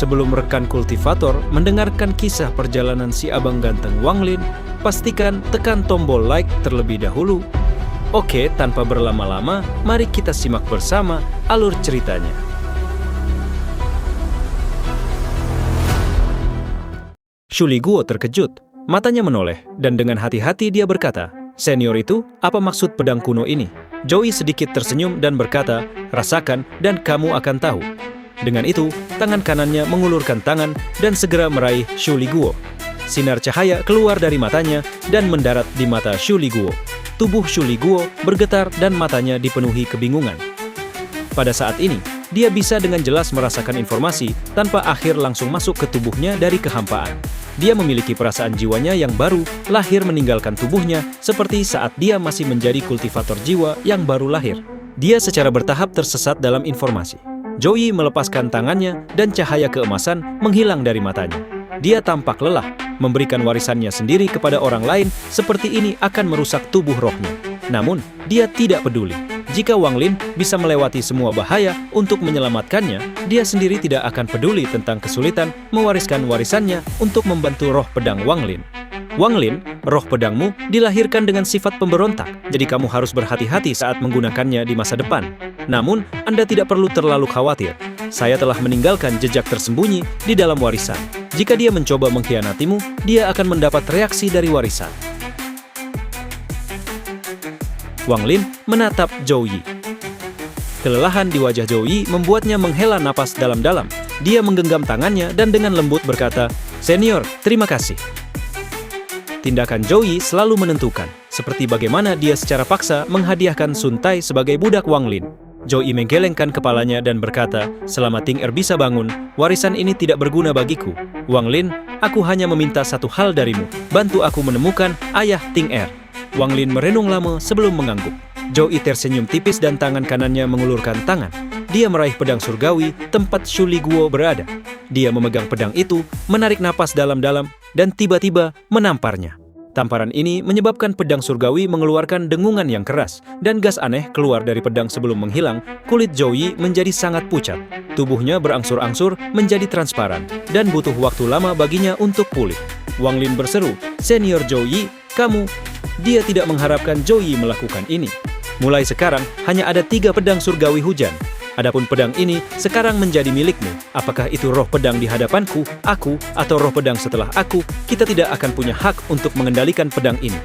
Sebelum rekan kultivator mendengarkan kisah perjalanan si abang ganteng Wang Lin, pastikan tekan tombol like terlebih dahulu. Oke, tanpa berlama-lama, mari kita simak bersama alur ceritanya. Shu Liguo terkejut, matanya menoleh, dan dengan hati-hati dia berkata, "Senior itu, apa maksud pedang kuno ini?" Joey sedikit tersenyum dan berkata, "Rasakan dan kamu akan tahu." Dengan itu, tangan kanannya mengulurkan tangan dan segera meraih Shu Liguo. Sinar cahaya keluar dari matanya dan mendarat di mata Shu Liguo. Tubuh Shu Liguo bergetar dan matanya dipenuhi kebingungan. Pada saat ini, dia bisa dengan jelas merasakan informasi tanpa akhir langsung masuk ke tubuhnya dari kehampaan. Dia memiliki perasaan jiwanya yang baru lahir meninggalkan tubuhnya seperti saat dia masih menjadi kultivator jiwa yang baru lahir. Dia secara bertahap tersesat dalam informasi. Joey melepaskan tangannya dan cahaya keemasan menghilang dari matanya. Dia tampak lelah, memberikan warisannya sendiri kepada orang lain seperti ini akan merusak tubuh rohnya. Namun, dia tidak peduli. Jika Wang Lin bisa melewati semua bahaya untuk menyelamatkannya, dia sendiri tidak akan peduli tentang kesulitan mewariskan warisannya untuk membantu roh pedang Wang Lin. Wang Lin, roh pedangmu dilahirkan dengan sifat pemberontak, jadi kamu harus berhati-hati saat menggunakannya di masa depan. Namun, Anda tidak perlu terlalu khawatir. Saya telah meninggalkan jejak tersembunyi di dalam warisan. Jika dia mencoba mengkhianatimu, dia akan mendapat reaksi dari warisan. Wang Lin menatap Joey. Kelelahan di wajah Joey membuatnya menghela napas dalam-dalam. Dia menggenggam tangannya dan dengan lembut berkata, "Senior, terima kasih." Tindakan Joey selalu menentukan, seperti bagaimana dia secara paksa menghadiahkan Sun Tai sebagai budak Wang Lin. Joey menggelengkan kepalanya dan berkata, "Selama Ting Er bisa bangun, warisan ini tidak berguna bagiku. Wang Lin, aku hanya meminta satu hal darimu, bantu aku menemukan ayah Ting Er." Wang Lin merenung lama sebelum mengangguk. Joey tersenyum tipis dan tangan kanannya mengulurkan tangan. Dia meraih pedang surgawi tempat Shu Liguo berada. Dia memegang pedang itu, menarik napas dalam-dalam, dan tiba-tiba menamparnya. Tamparan ini menyebabkan pedang surgawi mengeluarkan dengungan yang keras, dan gas aneh keluar dari pedang sebelum menghilang. Kulit Joey menjadi sangat pucat. Tubuhnya berangsur-angsur menjadi transparan, dan butuh waktu lama baginya untuk pulih. Wang Lin berseru, "Senior Joey, kamu..." Dia tidak mengharapkan Joey melakukan ini. Mulai sekarang, hanya ada 3 pedang surgawi hujan. Adapun pedang ini sekarang menjadi milikmu. Apakah itu roh pedang di hadapanku, aku, atau roh pedang setelah aku, kita tidak akan punya hak untuk mengendalikan pedang ini.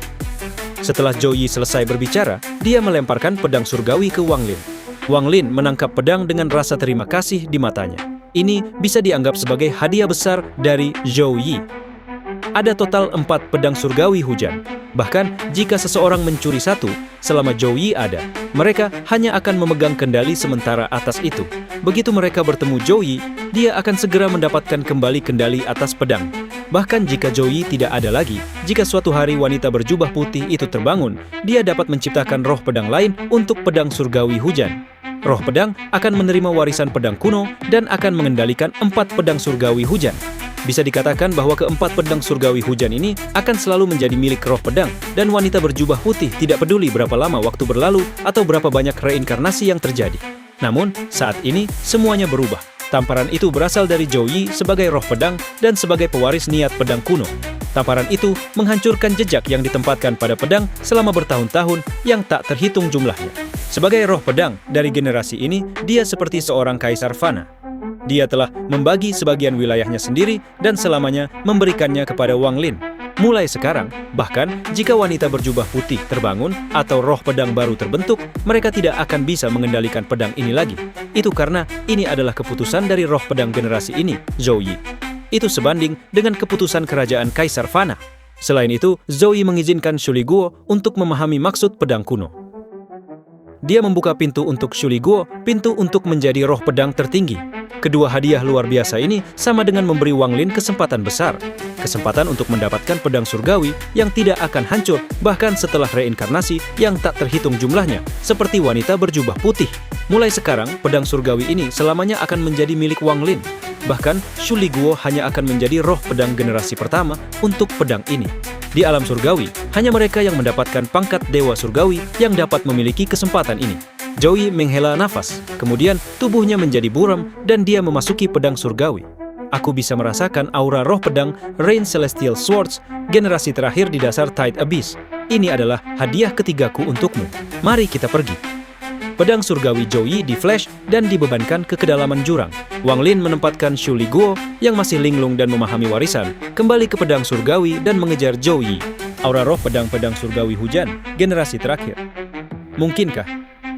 Setelah Joey selesai berbicara, dia melemparkan pedang surgawi ke Wang Lin. Wang Lin menangkap pedang dengan rasa terima kasih di matanya. Ini bisa dianggap sebagai hadiah besar dari Joey. Ada total 4 pedang surgawi hujan. Bahkan, jika seseorang mencuri satu, selama Joey ada, mereka hanya akan memegang kendali sementara atas itu. Begitu mereka bertemu Joey, dia akan segera mendapatkan kembali kendali atas pedang. Bahkan jika Joey tidak ada lagi, jika suatu hari wanita berjubah putih itu terbangun, dia dapat menciptakan roh pedang lain untuk pedang surgawi hujan. Roh pedang akan menerima warisan pedang kuno dan akan mengendalikan 4 pedang surgawi hujan. Bisa dikatakan bahwa keempat pedang surgawi hujan ini akan selalu menjadi milik roh pedang, dan wanita berjubah putih tidak peduli berapa lama waktu berlalu atau berapa banyak reinkarnasi yang terjadi. Namun, saat ini semuanya berubah. Tamparan itu berasal dari Joey sebagai roh pedang dan sebagai pewaris niat pedang kuno. Tamparan itu menghancurkan jejak yang ditempatkan pada pedang selama bertahun-tahun yang tak terhitung jumlahnya. Sebagai roh pedang dari generasi ini, dia seperti seorang kaisar fana. Dia telah membagi sebagian wilayahnya sendiri dan selamanya memberikannya kepada Wang Lin. Mulai sekarang, bahkan jika wanita berjubah putih terbangun atau roh pedang baru terbentuk, mereka tidak akan bisa mengendalikan pedang ini lagi. Itu karena ini adalah keputusan dari roh pedang generasi ini, Joey. Itu sebanding dengan keputusan kerajaan Kaisar Fana. Selain itu, Joey mengizinkan Shu Liguo untuk memahami maksud pedang kuno. Dia membuka pintu untuk Shu Liguo, pintu untuk menjadi roh pedang tertinggi. Kedua hadiah luar biasa ini sama dengan memberi Wang Lin kesempatan besar. Kesempatan untuk mendapatkan pedang surgawi yang tidak akan hancur bahkan setelah reinkarnasi yang tak terhitung jumlahnya, seperti wanita berjubah putih. Mulai sekarang, pedang surgawi ini selamanya akan menjadi milik Wang Lin. Bahkan, Shu Liguo hanya akan menjadi roh pedang generasi pertama untuk pedang ini. Di alam surgawi, hanya mereka yang mendapatkan pangkat Dewa Surgawi yang dapat memiliki kesempatan ini. Joey menghela nafas, kemudian tubuhnya menjadi buram dan dia memasuki pedang surgawi. Aku bisa merasakan aura roh pedang Rain Celestial Swords, generasi terakhir di dasar Tide Abyss. Ini adalah hadiah ketigaku untukmu. Mari kita pergi. Pedang surgawi Zhou Yi di-flash dan dibebankan ke kedalaman jurang. Wang Lin menempatkan Shu Li Guo yang masih linglung dan memahami warisan kembali ke pedang surgawi dan mengejar Zhou Yi. Aura roh pedang-pedang surgawi hujan, generasi terakhir. Mungkinkah?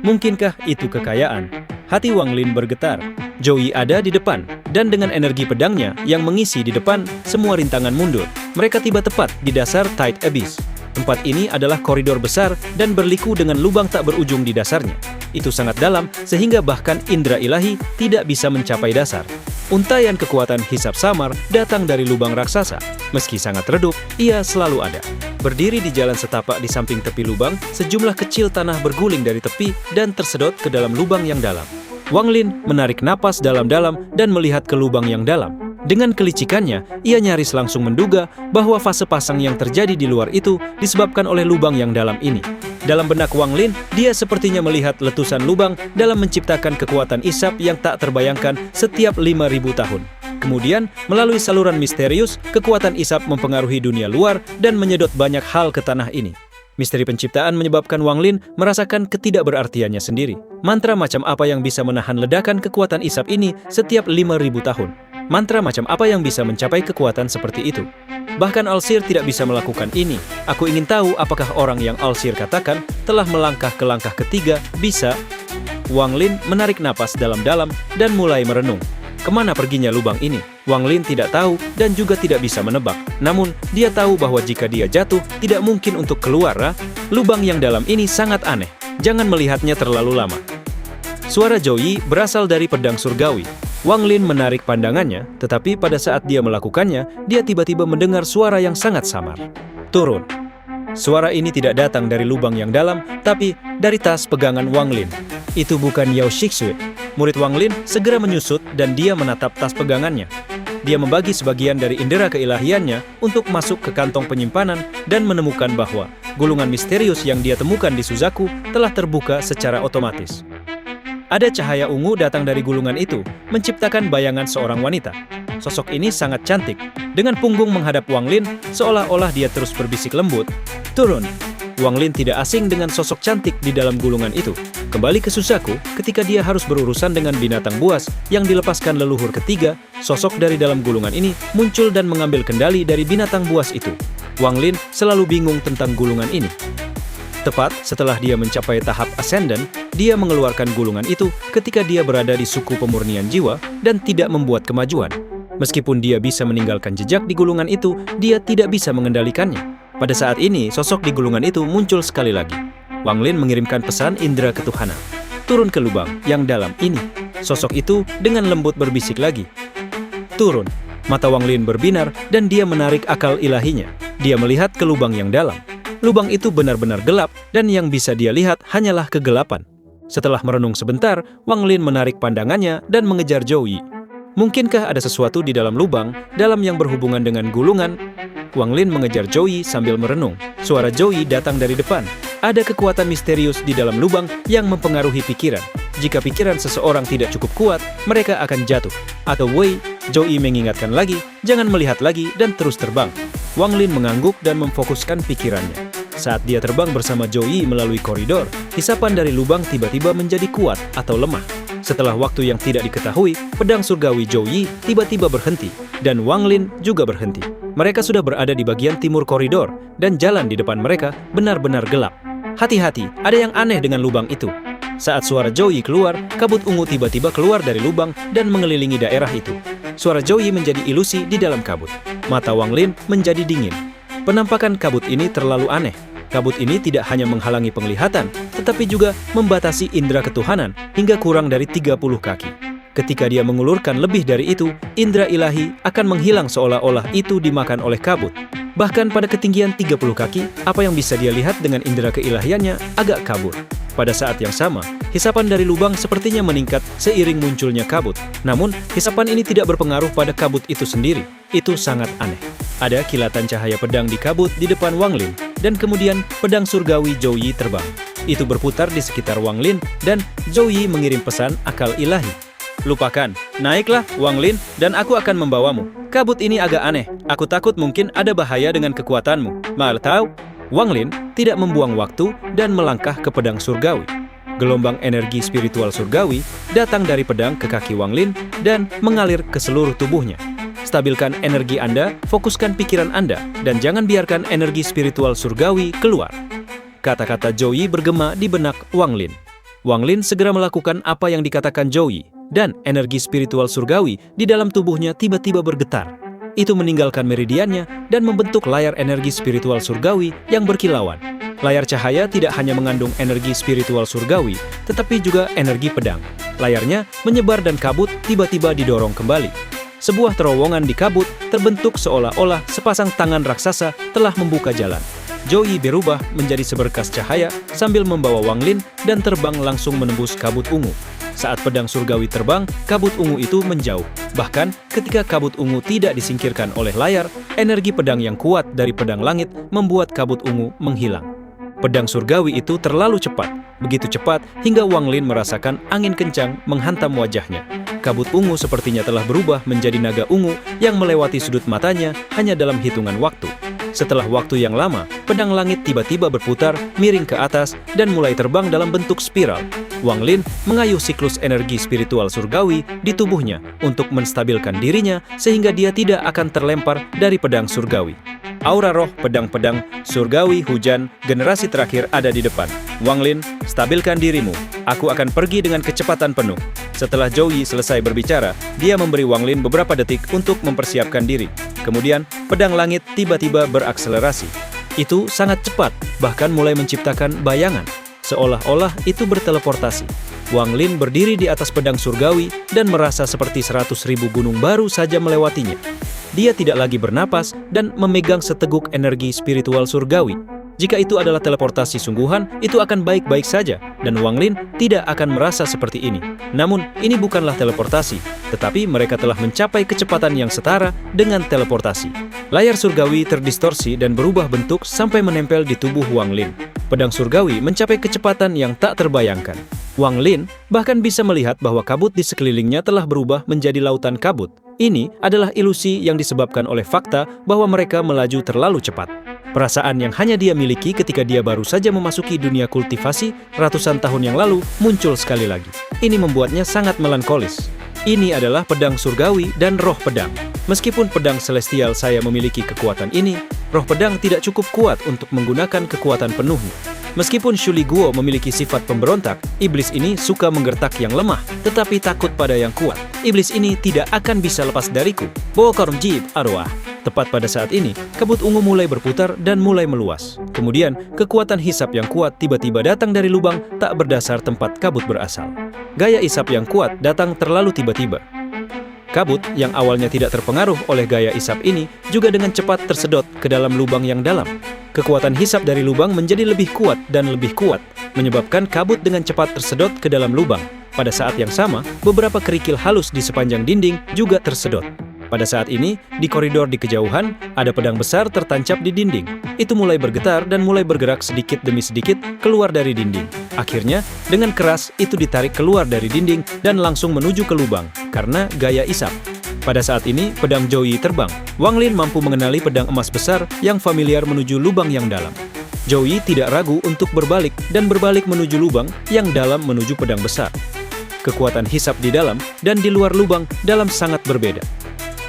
Mungkinkah itu kekayaan? Hati Wang Lin bergetar. Zhou Yi ada di depan, dan dengan energi pedangnya yang mengisi di depan, semua rintangan mundur. Mereka tiba tepat di dasar Tide Abyss. Tempat ini adalah koridor besar dan berliku dengan lubang tak berujung di dasarnya. Itu sangat dalam, sehingga bahkan indera ilahi tidak bisa mencapai dasar. Untaian kekuatan hisap samar datang dari lubang raksasa. Meski sangat redup, ia selalu ada. Berdiri di jalan setapak di samping tepi lubang, sejumlah kecil tanah berguling dari tepi dan tersedot ke dalam lubang yang dalam. Wang Lin menarik napas dalam-dalam dan melihat ke lubang yang dalam. Dengan kelicikannya, ia nyaris langsung menduga bahwa fase pasang yang terjadi di luar itu disebabkan oleh lubang yang dalam ini. Dalam benak Wang Lin, dia sepertinya melihat letusan lubang dalam menciptakan kekuatan isap yang tak terbayangkan setiap 5.000 tahun. Kemudian, melalui saluran misterius, kekuatan isap mempengaruhi dunia luar dan menyedot banyak hal ke tanah ini. Misteri penciptaan menyebabkan Wang Lin merasakan ketidakberartiannya sendiri. Mantra macam apa yang bisa menahan ledakan kekuatan isap ini setiap 5.000 tahun? Mantra macam apa yang bisa mencapai kekuatan seperti itu? Bahkan Al-Shir tidak bisa melakukan ini. Aku ingin tahu apakah orang yang Al-Shir katakan telah melangkah ke langkah ketiga bisa. Wang Lin menarik napas dalam-dalam dan mulai merenung. Kemana perginya lubang ini? Wang Lin tidak tahu dan juga tidak bisa menebak. Namun, dia tahu bahwa jika dia jatuh, tidak mungkin untuk keluar. Lubang yang dalam ini sangat aneh. Jangan melihatnya terlalu lama. Suara Zhou Yi berasal dari pedang surgawi. Wang Lin menarik pandangannya, tetapi pada saat dia melakukannya, dia tiba-tiba mendengar suara yang sangat samar. Turun. Suara ini tidak datang dari lubang yang dalam, tapi dari tas pegangan Wang Lin. Itu bukan Yao Shixue. Murid Wang Lin segera menyusut dan dia menatap tas pegangannya. Dia membagi sebagian dari indera keilahiannya untuk masuk ke kantong penyimpanan dan menemukan bahwa gulungan misterius yang dia temukan di Suzaku telah terbuka secara otomatis. Ada cahaya ungu datang dari gulungan itu, menciptakan bayangan seorang wanita. Sosok ini sangat cantik. Dengan punggung menghadap Wang Lin, seolah-olah dia terus berbisik lembut. Turun. Wang Lin tidak asing dengan sosok cantik di dalam gulungan itu. Kembali ke Suzaku, ketika dia harus berurusan dengan binatang buas yang dilepaskan leluhur ketiga, sosok dari dalam gulungan ini muncul dan mengambil kendali dari binatang buas itu. Wang Lin selalu bingung tentang gulungan ini. Tepat setelah dia mencapai tahap Ascendant, dia mengeluarkan gulungan itu ketika dia berada di suku pemurnian jiwa dan tidak membuat kemajuan. Meskipun dia bisa meninggalkan jejak di gulungan itu, dia tidak bisa mengendalikannya. Pada saat ini, sosok di gulungan itu muncul sekali lagi. Wang Lin mengirimkan pesan indera ketuhanan. Turun ke lubang yang dalam ini. Sosok itu dengan lembut berbisik lagi. Turun. Mata Wang Lin berbinar dan dia menarik akal ilahinya. Dia melihat ke lubang yang dalam. Lubang itu benar-benar gelap dan yang bisa dia lihat hanyalah kegelapan. Setelah merenung sebentar, Wang Lin menarik pandangannya dan mengejar Zhou Yi. Mungkinkah ada sesuatu di dalam lubang, dalam yang berhubungan dengan gulungan? Wang Lin mengejar Zhou Yi sambil merenung. Suara Zhou Yi datang dari depan. Ada kekuatan misterius di dalam lubang yang mempengaruhi pikiran. Jika pikiran seseorang tidak cukup kuat, mereka akan jatuh. Atau Wei, Zhou Yi mengingatkan lagi, jangan melihat lagi dan terus terbang. Wang Lin mengangguk dan memfokuskan pikirannya. Saat dia terbang bersama Zhou Yi melalui koridor, hisapan dari lubang tiba-tiba menjadi kuat atau lemah. Setelah waktu yang tidak diketahui, pedang surgawi Zhou Yi tiba-tiba berhenti, dan Wang Lin juga berhenti. Mereka sudah berada di bagian timur koridor, dan jalan di depan mereka benar-benar gelap. Hati-hati, ada yang aneh dengan lubang itu. Saat suara Zhou Yi keluar, kabut ungu tiba-tiba keluar dari lubang dan mengelilingi daerah itu. Suara Zhou Yi menjadi ilusi di dalam kabut. Mata Wang Lin menjadi dingin. Penampakan kabut ini terlalu aneh. Kabut ini tidak hanya menghalangi penglihatan, tetapi juga membatasi indera ketuhanan hingga kurang dari 30 kaki. Ketika dia mengulurkan lebih dari itu, indera ilahi akan menghilang seolah-olah itu dimakan oleh kabut. Bahkan pada ketinggian 30 kaki, apa yang bisa dia lihat dengan indera keilahiannya agak kabur. Pada saat yang sama, hisapan dari lubang sepertinya meningkat seiring munculnya kabut. Namun, hisapan ini tidak berpengaruh pada kabut itu sendiri. Itu sangat aneh. Ada kilatan cahaya pedang di kabut di depan Wang Lin, dan kemudian pedang surgawi Zhou Yi terbang. Itu berputar di sekitar Wang Lin, dan Zhou Yi mengirim pesan akal ilahi. Lupakan, naiklah, Wang Lin, dan aku akan membawamu. Kabut ini agak aneh, aku takut mungkin ada bahaya dengan kekuatanmu. Mau tahu? Wang Lin tidak membuang waktu dan melangkah ke pedang surgawi. Gelombang energi spiritual surgawi datang dari pedang ke kaki Wang Lin dan mengalir ke seluruh tubuhnya. Stabilkan energi Anda, fokuskan pikiran Anda, dan jangan biarkan energi spiritual surgawi keluar. Kata-kata Zhou Yi bergema di benak Wang Lin. Wang Lin segera melakukan apa yang dikatakan Zhou Yi, dan energi spiritual surgawi di dalam tubuhnya tiba-tiba bergetar. Itu meninggalkan meridiannya dan membentuk layar energi spiritual surgawi yang berkilauan. Layar cahaya tidak hanya mengandung energi spiritual surgawi, tetapi juga energi pedang. Layarnya menyebar dan kabut tiba-tiba didorong kembali. Sebuah terowongan di kabut terbentuk seolah-olah sepasang tangan raksasa telah membuka jalan. Zhou Yi berubah menjadi seberkas cahaya sambil membawa Wang Lin dan terbang langsung menembus kabut ungu. Saat pedang surgawi terbang, kabut ungu itu menjauh. Bahkan ketika kabut ungu tidak disingkirkan oleh layar, energi pedang yang kuat dari pedang langit membuat kabut ungu menghilang. Pedang surgawi itu terlalu cepat, begitu cepat hingga Wang Lin merasakan angin kencang menghantam wajahnya. Kabut ungu sepertinya telah berubah menjadi naga ungu yang melewati sudut matanya hanya dalam hitungan waktu. Setelah waktu yang lama, pedang langit tiba-tiba berputar, miring ke atas, dan mulai terbang dalam bentuk spiral. Wang Lin mengayuh siklus energi spiritual surgawi di tubuhnya untuk menstabilkan dirinya sehingga dia tidak akan terlempar dari pedang surgawi. Aura roh pedang-pedang surgawi hujan generasi terakhir ada di depan. Wang Lin, stabilkan dirimu. Aku akan pergi dengan kecepatan penuh. Setelah Zhou Yi selesai berbicara, dia memberi Wang Lin beberapa detik untuk mempersiapkan diri. Kemudian, pedang langit tiba-tiba berakselerasi. Itu sangat cepat, bahkan mulai menciptakan bayangan. Seolah-olah itu berteleportasi. Wang Lin berdiri di atas pedang surgawi dan merasa seperti 100.000 gunung baru saja melewatinya. Dia tidak lagi bernapas dan memegang seteguk energi spiritual surgawi. Jika itu adalah teleportasi sungguhan, itu akan baik-baik saja, dan Wang Lin tidak akan merasa seperti ini. Namun, ini bukanlah teleportasi, tetapi mereka telah mencapai kecepatan yang setara dengan teleportasi. Layar surgawi terdistorsi dan berubah bentuk sampai menempel di tubuh Wang Lin. Pedang surgawi mencapai kecepatan yang tak terbayangkan. Wang Lin bahkan bisa melihat bahwa kabut di sekelilingnya telah berubah menjadi lautan kabut. Ini adalah ilusi yang disebabkan oleh fakta bahwa mereka melaju terlalu cepat. Perasaan yang hanya dia miliki ketika dia baru saja memasuki dunia kultivasi ratusan tahun yang lalu muncul sekali lagi. Ini membuatnya sangat melankolis. Ini adalah pedang surgawi dan roh pedang. Meskipun pedang celestial saya memiliki kekuatan ini, roh pedang tidak cukup kuat untuk menggunakan kekuatan penuhnya. Meskipun Shuli Guo memiliki sifat pemberontak, iblis ini suka menggertak yang lemah, tetapi takut pada yang kuat. Iblis ini tidak akan bisa lepas dariku. Bokarum jib arwah. Tepat pada saat ini, kabut ungu mulai berputar dan mulai meluas. Kemudian, kekuatan hisap yang kuat tiba-tiba datang dari lubang tak berdasar tempat kabut berasal. Gaya isap yang kuat datang terlalu tiba-tiba. Kabut yang awalnya tidak terpengaruh oleh gaya isap ini juga dengan cepat tersedot ke dalam lubang yang dalam. Kekuatan hisap dari lubang menjadi lebih kuat dan lebih kuat, menyebabkan kabut dengan cepat tersedot ke dalam lubang. Pada saat yang sama, beberapa kerikil halus di sepanjang dinding juga tersedot. Pada saat ini, di koridor di kejauhan, ada pedang besar tertancap di dinding. Itu mulai bergetar dan mulai bergerak sedikit demi sedikit keluar dari dinding. Akhirnya, dengan keras, itu ditarik keluar dari dinding dan langsung menuju ke lubang, karena gaya isap. Pada saat ini, pedang Zhou Yi terbang. Wang Lin mampu mengenali pedang emas besar yang familiar menuju lubang yang dalam. Zhou Yi tidak ragu untuk berbalik dan berbalik menuju lubang yang dalam menuju pedang besar. Kekuatan hisap di dalam dan di luar lubang dalam sangat berbeda.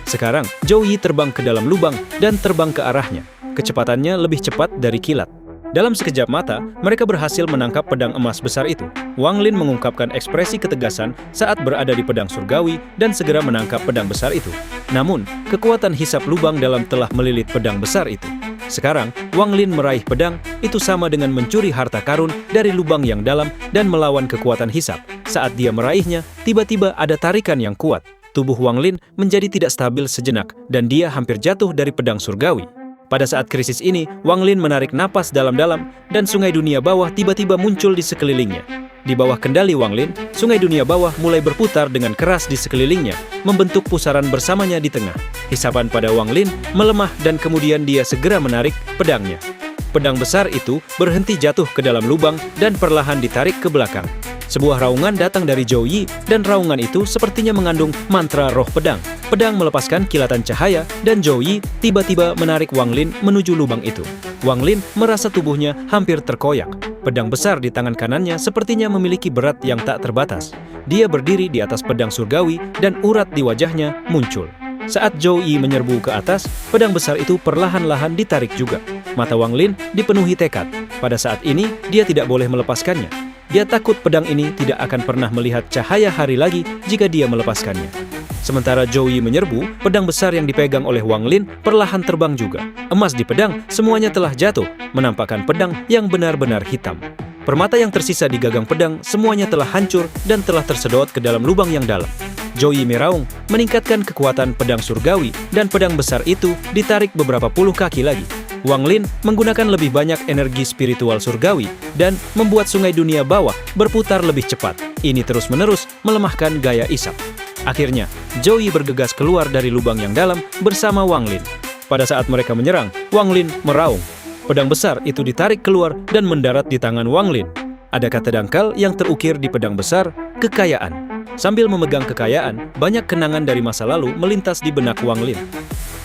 Sekarang, Zhou Yi terbang ke dalam lubang dan terbang ke arahnya. Kecepatannya lebih cepat dari kilat. Dalam sekejap mata, mereka berhasil menangkap pedang emas besar itu. Wang Lin mengungkapkan ekspresi ketegasan saat berada di pedang surgawi dan segera menangkap pedang besar itu. Namun, kekuatan hisap lubang dalam telah melilit pedang besar itu. Sekarang, Wang Lin meraih pedang, itu sama dengan mencuri harta karun dari lubang yang dalam dan melawan kekuatan hisap. Saat dia meraihnya, tiba-tiba ada tarikan yang kuat. Tubuh Wang Lin menjadi tidak stabil sejenak dan dia hampir jatuh dari pedang surgawi. Pada saat krisis ini, Wang Lin menarik napas dalam-dalam dan sungai dunia bawah tiba-tiba muncul di sekelilingnya. Di bawah kendali Wang Lin, sungai dunia bawah mulai berputar dengan keras di sekelilingnya, membentuk pusaran bersamanya di tengah. Hisapan pada Wang Lin melemah dan kemudian dia segera menarik pedangnya. Pedang besar itu berhenti jatuh ke dalam lubang dan perlahan ditarik ke belakang. Sebuah raungan datang dari Zhou Yi, dan raungan itu sepertinya mengandung mantra roh pedang. Pedang melepaskan kilatan cahaya, dan Zhou Yi tiba-tiba menarik Wang Lin menuju lubang itu. Wang Lin merasa tubuhnya hampir terkoyak. Pedang besar di tangan kanannya sepertinya memiliki berat yang tak terbatas. Dia berdiri di atas pedang surgawi, dan urat di wajahnya muncul. Saat Zhou Yi menyerbu ke atas, pedang besar itu perlahan-lahan ditarik juga. Mata Wang Lin dipenuhi tekad. Pada saat ini, dia tidak boleh melepaskannya. Dia takut pedang ini tidak akan pernah melihat cahaya hari lagi jika dia melepaskannya. Sementara Zhou Yi menyerbu, pedang besar yang dipegang oleh Wang Lin perlahan terbang juga. Emas di pedang semuanya telah jatuh, menampakkan pedang yang benar-benar hitam. Permata yang tersisa di gagang pedang semuanya telah hancur dan telah tersedot ke dalam lubang yang dalam. Zhou Yi meraung, meningkatkan kekuatan pedang surgawi, dan pedang besar itu ditarik beberapa puluh kaki lagi. Wang Lin menggunakan lebih banyak energi spiritual surgawi dan membuat sungai dunia bawah berputar lebih cepat. Ini terus-menerus melemahkan gaya isap. Akhirnya, Zhou Yi bergegas keluar dari lubang yang dalam bersama Wang Lin. Pada saat mereka menyerang, Wang Lin meraung. Pedang besar itu ditarik keluar dan mendarat di tangan Wang Lin. Ada kata dangkal yang terukir di pedang besar, kekayaan. Sambil memegang kekayaan, banyak kenangan dari masa lalu melintas di benak Wang Lin.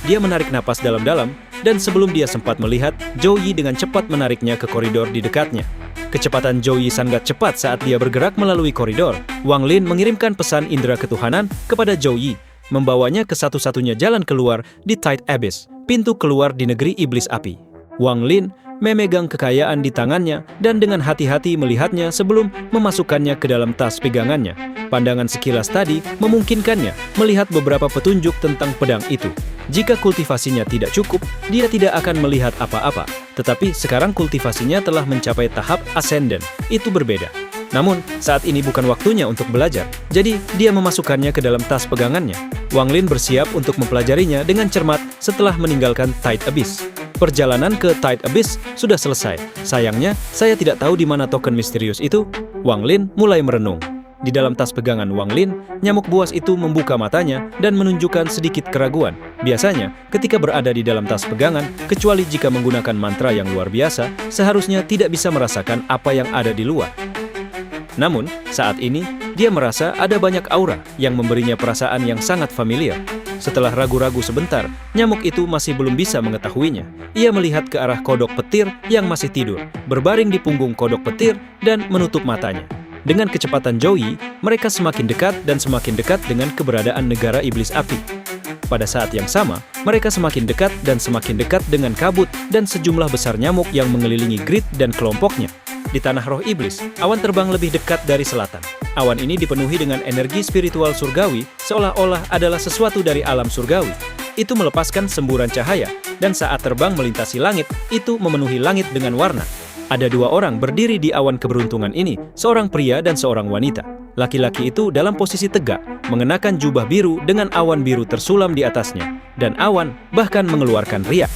Dia menarik napas dalam-dalam, dan sebelum dia sempat melihat, Zhou Yi dengan cepat menariknya ke koridor di dekatnya. Kecepatan Zhou Yi sangat cepat saat dia bergerak melalui koridor. Wang Lin mengirimkan pesan indera ketuhanan kepada Zhou Yi, membawanya ke satu-satunya jalan keluar di Tight Abyss, pintu keluar di negeri iblis api. Wang Lin memegang kekayaan di tangannya dan dengan hati-hati melihatnya sebelum memasukkannya ke dalam tas pegangannya. Pandangan sekilas tadi memungkinkannya melihat beberapa petunjuk tentang pedang itu. Jika kultivasinya tidak cukup, dia tidak akan melihat apa-apa. Tetapi sekarang kultivasinya telah mencapai tahap ascendant. Itu berbeda. Namun, saat ini bukan waktunya untuk belajar. Jadi, dia memasukkannya ke dalam tas pegangannya. Wang Lin bersiap untuk mempelajarinya dengan cermat setelah meninggalkan Tight Abyss. Perjalanan ke Tight Abyss sudah selesai. Sayangnya, saya tidak tahu di mana token misterius itu. Wang Lin mulai merenung. Di dalam tas pegangan Wang Lin, nyamuk buas itu membuka matanya dan menunjukkan sedikit keraguan. Biasanya, ketika berada di dalam tas pegangan, kecuali jika menggunakan mantra yang luar biasa, seharusnya tidak bisa merasakan apa yang ada di luar. Namun, saat ini, dia merasa ada banyak aura yang memberinya perasaan yang sangat familiar. Setelah ragu-ragu sebentar, nyamuk itu masih belum bisa mengetahuinya. Ia melihat ke arah kodok petir yang masih tidur, berbaring di punggung kodok petir dan menutup matanya. Dengan kecepatan Zhou Yi, mereka semakin dekat dan semakin dekat dengan keberadaan negara iblis api. Pada saat yang sama, mereka semakin dekat dan semakin dekat dengan kabut dan sejumlah besar nyamuk yang mengelilingi Grid dan kelompoknya. Di tanah roh iblis, awan terbang lebih dekat dari selatan. Awan ini dipenuhi dengan energi spiritual surgawi, seolah-olah adalah sesuatu dari alam surgawi. Itu melepaskan semburan cahaya, dan saat terbang melintasi langit, itu memenuhi langit dengan warna. Ada dua orang berdiri di awan keberuntungan ini, seorang pria dan seorang wanita. Laki-laki itu dalam posisi tegak, mengenakan jubah biru dengan awan biru tersulam di atasnya, dan awan bahkan mengeluarkan riak.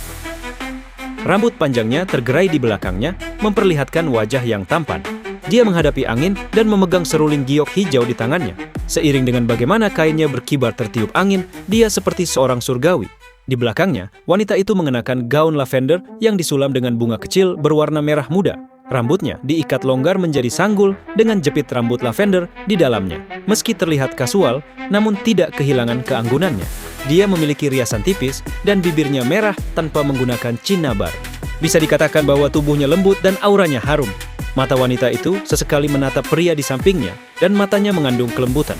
Rambut panjangnya tergerai di belakangnya, memperlihatkan wajah yang tampan. Dia menghadapi angin dan memegang seruling giok hijau di tangannya. Seiring dengan bagaimana kainnya berkibar tertiup angin, dia seperti seorang surgawi. Di belakangnya, wanita itu mengenakan gaun lavender yang disulam dengan bunga kecil berwarna merah muda. Rambutnya diikat longgar menjadi sanggul dengan jepit rambut lavender di dalamnya. Meski terlihat kasual, namun tidak kehilangan keanggunannya. Dia memiliki riasan tipis dan bibirnya merah tanpa menggunakan cinnabar. Bisa dikatakan bahwa tubuhnya lembut dan auranya harum. Mata wanita itu sesekali menatap pria di sampingnya dan matanya mengandung kelembutan.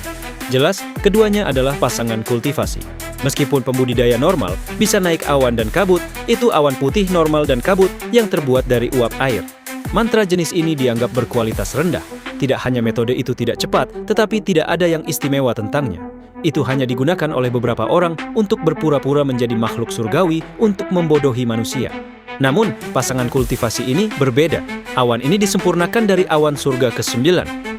Jelas, keduanya adalah pasangan kultivasi. Meskipun pembudidaya normal bisa naik awan dan kabut, itu awan putih normal dan kabut yang terbuat dari uap air. Mantra jenis ini dianggap berkualitas rendah. Tidak hanya metode itu tidak cepat, tetapi tidak ada yang istimewa tentangnya. Itu hanya digunakan oleh beberapa orang untuk berpura-pura menjadi makhluk surgawi untuk membodohi manusia. Namun, pasangan kultivasi ini berbeda. Awan ini disempurnakan dari awan surga ke-9.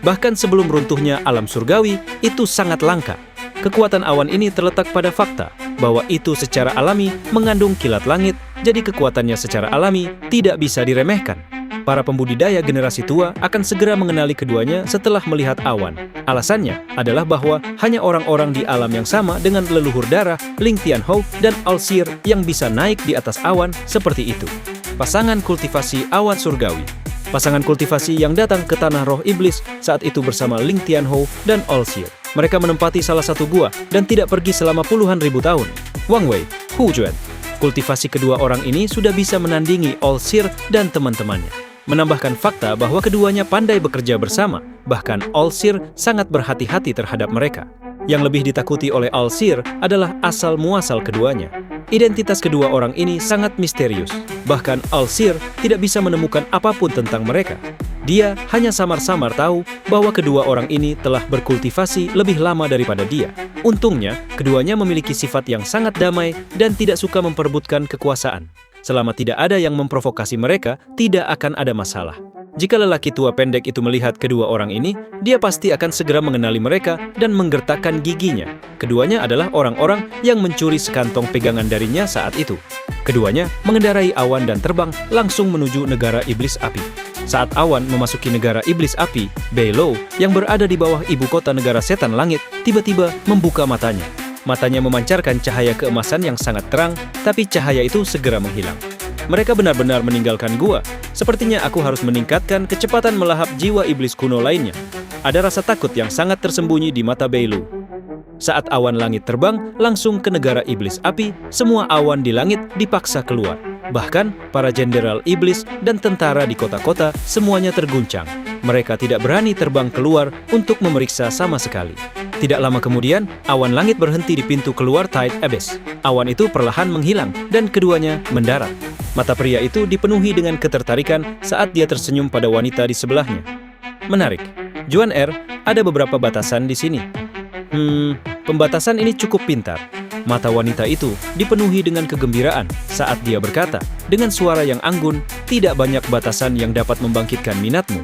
Bahkan sebelum runtuhnya alam surgawi, itu sangat langka. Kekuatan awan ini terletak pada fakta bahwa itu secara alami mengandung kilat langit, jadi kekuatannya secara alami tidak bisa diremehkan. Para pembudidaya generasi tua akan segera mengenali keduanya setelah melihat awan. Alasannya adalah bahwa hanya orang-orang di alam yang sama dengan leluhur darah, Ling Tianhou, dan Alseer yang bisa naik di atas awan seperti itu. Pasangan kultivasi awan surgawi. pasangan kultivasi yang datang ke tanah roh iblis saat itu bersama Ling Tianhou dan All Seer. Mereka menempati salah satu gua dan tidak pergi selama puluhan ribu tahun. Wang Wei, Hu Juan. Kultivasi kedua orang ini sudah bisa menandingi All Seer dan teman-temannya. Menambahkan fakta bahwa keduanya pandai bekerja bersama, bahkan All Seer sangat berhati-hati terhadap mereka. Yang lebih ditakuti oleh All Seer adalah asal-muasal keduanya. Identitas kedua orang ini sangat misterius. Bahkan All Seer tidak bisa menemukan apapun tentang mereka. Dia hanya samar-samar tahu bahwa kedua orang ini telah berkultivasi lebih lama daripada dia. Untungnya, keduanya memiliki sifat yang sangat damai dan tidak suka memperebutkan kekuasaan. Selama tidak ada yang memprovokasi mereka, tidak akan ada masalah. Jika lelaki tua pendek itu melihat kedua orang ini, dia pasti akan segera mengenali mereka dan menggertakkan giginya. Keduanya adalah orang-orang yang mencuri sekantong pegangan darinya saat itu. Keduanya mengendarai awan dan terbang langsung menuju negara iblis api. Saat awan memasuki negara iblis api, Beilou yang berada di bawah ibu kota negara setan langit tiba-tiba membuka matanya. Matanya memancarkan cahaya keemasan yang sangat terang, tapi cahaya itu segera menghilang. Mereka benar-benar meninggalkan gua. Sepertinya aku harus meningkatkan kecepatan melahap jiwa iblis kuno lainnya. Ada rasa takut yang sangat tersembunyi di mata Beilou. Saat awan langit terbang langsung ke negara iblis api, semua awan di langit dipaksa keluar. Bahkan, para jenderal iblis dan tentara di kota-kota semuanya terguncang. Mereka tidak berani terbang keluar untuk memeriksa sama sekali. Tidak lama kemudian, awan langit berhenti di pintu keluar Tide Abyss. Awan itu perlahan menghilang dan keduanya mendarat. Mata pria itu dipenuhi dengan ketertarikan saat dia tersenyum pada wanita di sebelahnya. Menarik. Juan Er, ada beberapa batasan di sini. Pembatasan ini cukup pintar. Mata wanita itu dipenuhi dengan kegembiraan saat dia berkata, dengan suara yang anggun, tidak banyak batasan yang dapat membangkitkan minatmu.